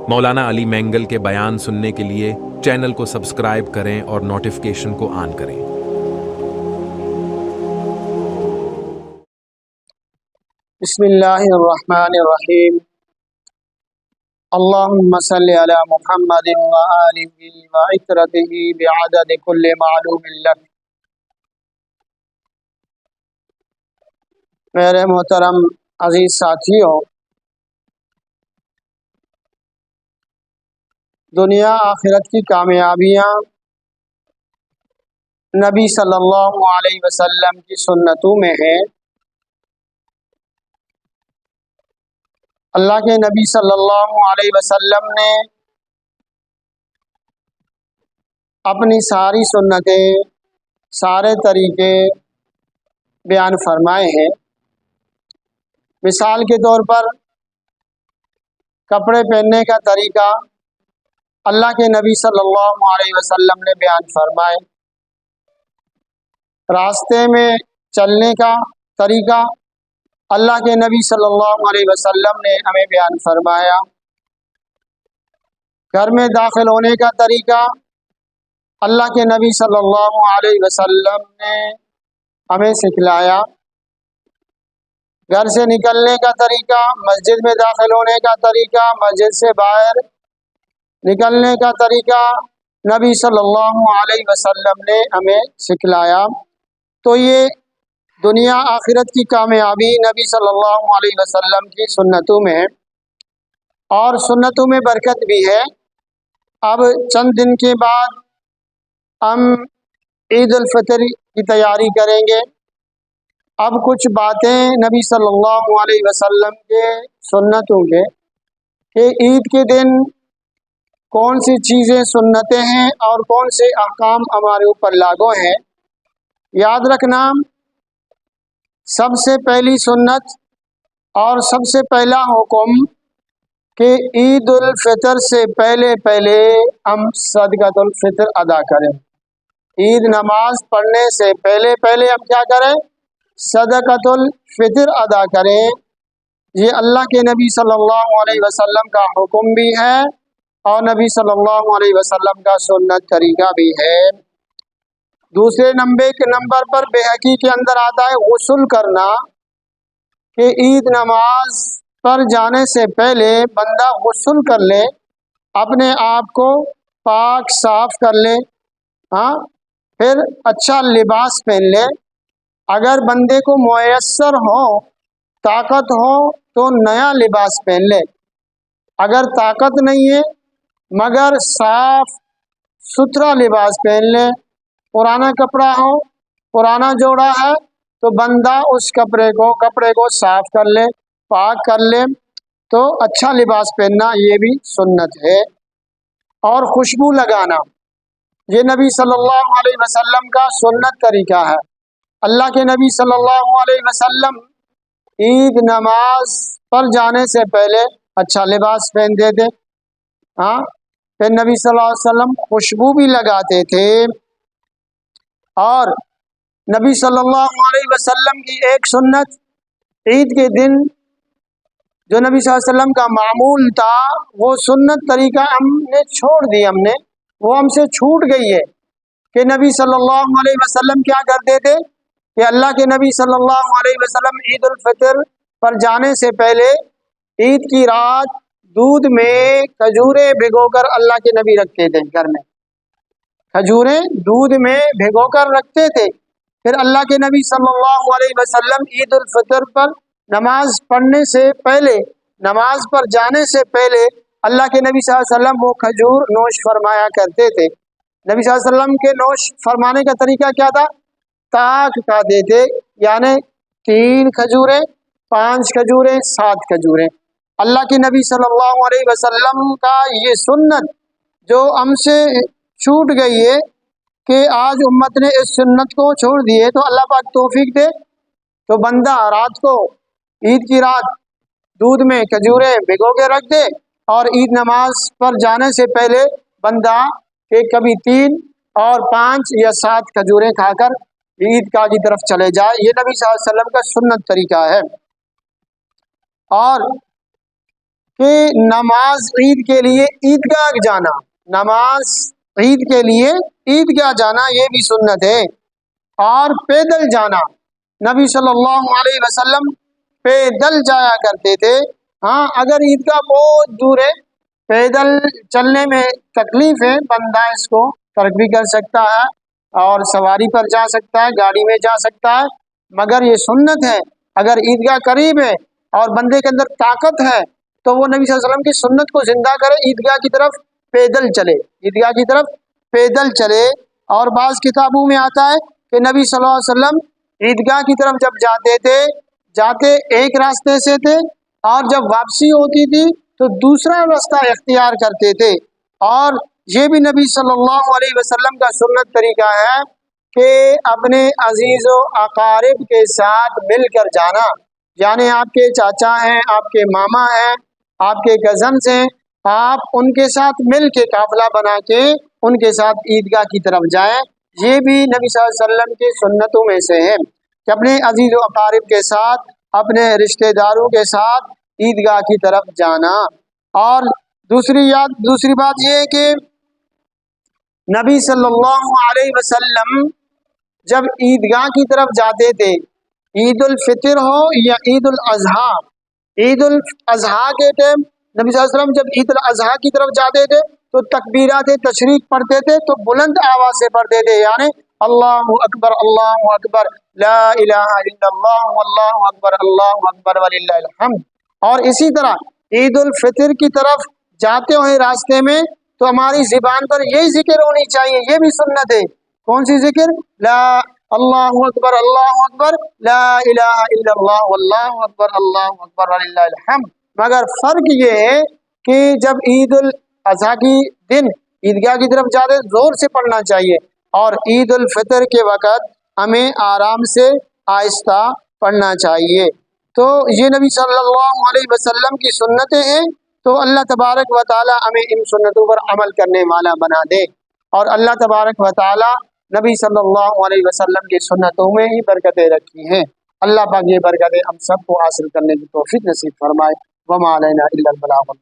مولانا علی مینگل کے بیان سننے کے لیے چینل کو سبسکرائب کریں اور نوٹیفیکیشن کو آن کریں۔ بسم اللہ الرحمن الرحیم۔ اللہم صلی علی محمد وآلہ وعترتہ بعدد کل معلوم لک۔ میرے محترم عزیز ساتھیوں، دنیا آخرت کی کامیابیاں نبی صلی اللہ علیہ وسلم کی سنتوں میں ہیں۔ اللہ کے نبی صلی اللہ علیہ وسلم نے اپنی ساری سنتیں، سارے طریقے بیان فرمائے ہیں۔ مثال کے طور پر کپڑے پہننے کا طریقہ اللہ کے نبی صلی اللہ علیہ وسلم نے بیان فرمائے۔ راستے میں چلنے کا طریقہ اللہ کے نبی صلی اللہ علیہ وسلم نے ہمیں بیان فرمایا۔ گھر میں داخل ہونے کا طریقہ اللہ کے نبی صلی اللہ علیہ وسلم نے ہمیں سکھلایا۔ گھر سے نکلنے کا طریقہ، مسجد میں داخل ہونے کا طریقہ، مسجد سے باہر نکلنے کا طریقہ نبی صلی اللہ علیہ وسلم نے ہمیں سکھلایا۔ تو یہ دنیا آخرت کی کامیابی نبی صلی اللہ علیہ وسلم کی سنتوں میں، اور سنتوں میں برکت بھی ہے۔ اب چند دن کے بعد ہم عید الفطر کی تیاری کریں گے۔ اب کچھ باتیں نبی صلی اللہ علیہ وسلم کے سنتوں کے کہ عید کے دن کون سی چیزیں سنتیں ہیں اور کون سے احکام ہمارے اوپر لاگو ہیں۔ یاد رکھنا، سب سے پہلی سنت اور سب سے پہلا حکم کہ عید الفطر سے پہلے ہم صدقۃ الفطر ادا کریں۔ عید نماز پڑھنے سے پہلے ہم کیا کریں؟ صدقۃ الفطر ادا کریں۔ یہ اللہ کے نبی صلی اللہ علیہ وسلم کا حکم بھی ہے اور نبی صلی اللہ علیہ وسلم کا سنت طریقہ بھی ہے۔ دوسرے نمبر پر بہقی کے اندر آتا ہے غسل کرنا، کہ عید نماز پر جانے سے پہلے بندہ غسل کر لے، اپنے آپ کو پاک صاف کر لے، پھر اچھا لباس پہن لے۔ اگر بندے کو میسر ہو، طاقت ہو تو نیا لباس پہن لے۔ اگر طاقت نہیں ہے مگر صاف ستھرا لباس پہن لے۔ پرانا کپڑا ہو، پرانا جوڑا ہے تو بندہ اس کپڑے کو صاف کر لے، پاک کر لے، تو اچھا لباس پہننا یہ بھی سنت ہے۔ اور خوشبو لگانا، یہ نبی صلی اللہ علیہ وسلم کا سنت طریقہ ہے۔ اللہ کے نبی صلی اللہ علیہ وسلم عید نماز پر جانے سے پہلے اچھا لباس پہنتے تھے، پھر نبی صلی اللہ علیہ وسلم خوشبو بھی لگاتے تھے۔ اور نبی صلی اللہ علیہ وسلم کی ایک سنت، عید کے دن جو نبی صلی اللہ علیہ وسلم کا معمول تھا وہ سنت طریقہ ہم نے چھوڑ دی، وہ ہم سے چھوٹ گئی ہے، کہ نبی صلی اللہ علیہ وسلم کیا کرتے تھے کہ اللہ کے نبی صلی اللہ علیہ وسلم عید الفطر پر جانے سے پہلے عید کی رات دودھ میں کھجوریں بھگو کر اللہ کے نبی رکھتے تھے۔ گھر میں کھجوریں دودھ میں بھگو کر رکھتے تھے۔ پھر اللہ کے نبی صلی اللہ علیہ وسلم عید الفطر پر نماز پڑھنے سے پہلے، نماز پر جانے سے پہلے اللہ کے نبی صلی اللہ علیہ وسلم وہ کھجور نوش فرمایا کرتے تھے۔ نبی صلی اللہ علیہ وسلم کے نوش فرمانے کا طریقہ کیا تھا؟ طاق کھاتے تھے، یعنی 3 کھجوریں، 5 کھجوریں، 7 کھجوریں۔ اللہ کے نبی صلی اللہ علیہ وسلم کا یہ سنت جو ہم سے چھوٹ گئی ہے کہ آج امت نے اس سنت کو چھوڑ دیے، تو اللہ پاک توفیق دے تو بندہ رات کو، عید کی رات دودھ میں کھجوریں بھگو کے رکھ دے، اور عید نماز پر جانے سے پہلے بندہ کہ کبھی 3 اور 5 یا 7 کھجوریں کھا کر عیدگاہ کی طرف چلے جائے۔ یہ نبی صلی اللہ علیہ وسلم کا سنت طریقہ ہے۔ اور کہ نماز عید کے لیے عیدگاہ جانا، نماز عید کے لیے عیدگاہ جانا یہ بھی سنت ہے، اور پیدل جانا، نبی صلی اللہ علیہ وسلم پیدل جایا کرتے تھے۔ ہاں اگر عیدگاہ بہت دور ہے، پیدل چلنے میں تکلیف ہے، بندہ اس کو ترک بھی کر سکتا ہے اور سواری پر جا سکتا ہے، گاڑی میں جا سکتا ہے، مگر یہ سنت ہے اگر عیدگاہ قریب ہے اور بندے کے اندر طاقت ہے تو وہ نبی صلی اللہ علیہ وسلم کی سنت کو زندہ کرے، عیدگاہ کی طرف پیدل چلے، عیدگاہ کی طرف پیدل چلے۔ اور بعض کتابوں میں آتا ہے کہ نبی صلی اللہ علیہ وسلم عیدگاہ کی طرف جب جاتے تھے، جاتے ایک راستے سے تھے، اور جب واپسی ہوتی تھی تو دوسرا راستہ اختیار کرتے تھے۔ اور یہ بھی نبی صلی اللہ علیہ وسلم کا سنت طریقہ ہے کہ اپنے عزیز و اقارب کے ساتھ مل کر جانا، یعنی آپ کے چاچا ہیں، آپ کے ماما ہیں، آپ کے کزنز ہیں، آپ ان کے ساتھ مل کے قافلہ بنا کے ان کے ساتھ عیدگاہ کی طرف جائیں۔ یہ بھی نبی صلی اللہ علیہ وسلم کی سنتوں میں سے ہے کہ اپنے عزیز و اقارب کے ساتھ، اپنے رشتہ داروں کے ساتھ عیدگاہ کی طرف جانا۔ اور دوسری بات یہ ہے کہ نبی صلی اللہ علیہ وسلم جب عیدگاہ کی طرف جاتے تھے، عید الفطر ہو یا عید الاضحیٰ، عید الاضحیٰ کے ٹائم نبی صلی اللہ علیہ وسلم جب عید الاضحیٰ کی طرف جاتے تھے تو تکبیرات تشریق پڑھتے تھے تو بلند آواز سے پڑھتے تھے، یعنی اللہ اکبر لا الہ الا اللہ واللہ اکبر وللہ الحمد۔ اور اسی طرح عید الفطر کی طرف جاتے ہوئے راستے میں تو ہماری زبان پر یہی ذکر ہونی چاہیے، یہ بھی سنت ہے۔ کون سی ذکر؟ لا اللہ اکبر لا الہ الا اللہ واللہ اکبر وللہ الحمد۔ مگر فرق یہ ہے کہ جب عید الاضحیٰ کی دن عیدگاہ کی طرف جاتے زور سے پڑھنا چاہیے، اور عید الفطر کے وقت ہمیں آرام سے آہستہ پڑھنا چاہیے۔ تو یہ نبی صلی اللہ علیہ وسلم کی سنتیں ہیں، تو اللہ تبارک و تعالی ہمیں ان سنتوں پر عمل کرنے والا بنا دے، اور اللہ تبارک و تعالی نبی صلی اللہ علیہ وسلم کی سنتوں میں ہی برکتیں رکھی ہیں۔ اللہ پاک یہ برکتیں ہم سب کو حاصل کرنے کی توفیق نصیب فرمائے۔ وما علینا الا البلاغ۔